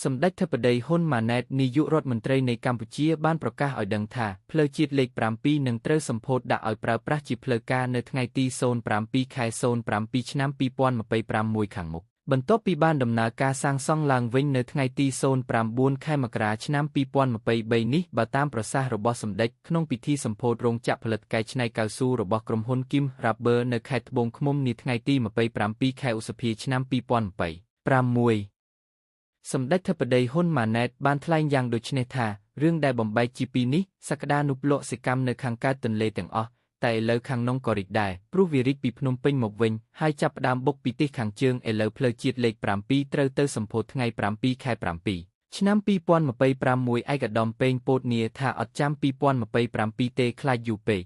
សម្ដេចធិបតីហ៊ុនម៉ាណែតនាយករដ្ឋមន្ត្រីនៃកម្ពុជាបានប្រកាសឲ្យដឹងថាផ្លូវជាតិលេខ7នឹងត្រូវសម្ពោធដាក់ឲ្យប្រើប្រាស់ជាផ្លូវការនៅថ្ងៃទី07 ខែ07 ឆ្នាំ2025ខាងមុខបន្ទាប់ពីបានដំណើរការសាងសង់ឡើងវិញនៅថ្ងៃទី09 ខែមករាឆ្នាំ2023នេះបើតាមប្រសាសន៍របស់សម្ដេចក្នុងពិធីសម្ពោធរោងចក្រផលិតកែច្នៃកៅស៊ូរបស់ក្រុមហ៊ុន Kim Rubber នៅខេត្តត្បូងឃ្មុំនាថ្ងៃទី27 ខែឧសភាឆ្នាំ2026សម្ដេចធិបតីហ៊ុនម៉ាណែតបានថ្លែងយ៉ាងដូចនេះថារឿងដែលបំបែកជាពីរនេះសក្តានុពលសិកម្មនៅខាងកើតទន្លេទាំងអស់តែឥឡូវខាងក្នុងក៏រីកដែរព្រោះវារីកពីភ្នំពេញមកវិញហើយចាប់ផ្ដើមបុកពីទិសខាងជើងឥឡូវផ្លូវជាតិលេខ7ត្រូវទៅសម្ពោធថ្ងៃ7 ខែ7 ឆ្នាំ2026ឯកឧត្តមពេងពោតនាថាអត់ចាំ2027ទេខ្លាចយូរពេក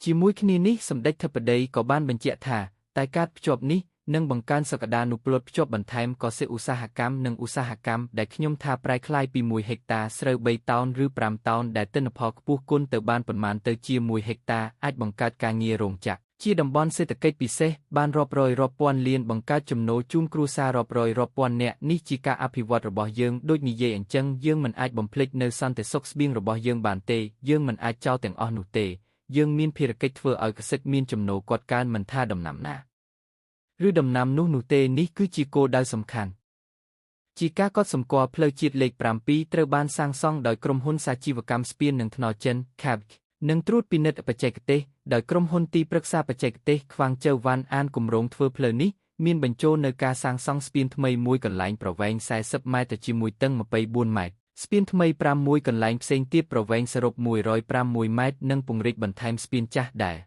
ជាមួយគ្នានេះសម្ដេចធិបតីក៏បានបញ្ជាក់ថាតែការភ្ជាប់នេះនឹងបង្កើនសក្តានុពលភ្ជាប់បន្ថែមកសិឧស្សាហកម្មនិងឧស្សាហកម្មដែលខ្ញុំថាប្រែក្លាយពី1ហិកតាស្រូវ3តោនឬ5តោនដែលទិន្នផលខ្ពស់គុណទៅបានប៉ុន្មានទៅជា1ហិកតាអាចបង្កើតការងាររោងចក្រជាតំបន់សេដ្ឋកិច្ចពិសេសបានរាប់រយរាប់ពាន់លានបង្កើតចំណូលជូនគ្រួសាររាប់រយរាប់ពាន់នាក់នេះជាការអភិវឌ្ឍរបស់យើងដូចនិយាយអញ្ចឹងយើងមិនអាចបំភ្លេចនៅសន្តិសុខស្បៀងរបស់យើងបានទេយើងមិនអាចចោលទាំងអស់នោះទេយើងមានភារកិច្ចធ្វើឲ្យកសិករមានចំណូលគាត់កើនមិនថាដំណាំណាឬដំណាំនោះទេនេះគឺជាគោលដៅសំខាន់ជាការកត់សម្គាល់ផ្លូវជាតិលេខ7ត្រូវបានសាងសង់ដោយក្រុមហ៊ុនសាជីវកម្មស្ពាននិងថ្នល់ចិន CABC និងត្រួតពិនិត្យបច្ចេកទេសដោយក្រុមហ៊ុនទីប្រឹក្សាបច្ចេកទេសខ្វាងជើវ៉ាន់អានគម្រោងធ្វើផ្លូវនេះមានបញ្ចូលនៅការសាងសង់ស្ពានថ្មីមួយកន្លែងប្រវែង40ម៉ែត្រជាមួយតឹង24ម៉ែត្រស្ពានថ្មី6កន្លែងផ្សេងទៀតប្រវែងសរុប106ម៉ែត្រនិងពង្រីកបន្ថែមស្ពានចាស់ដែរ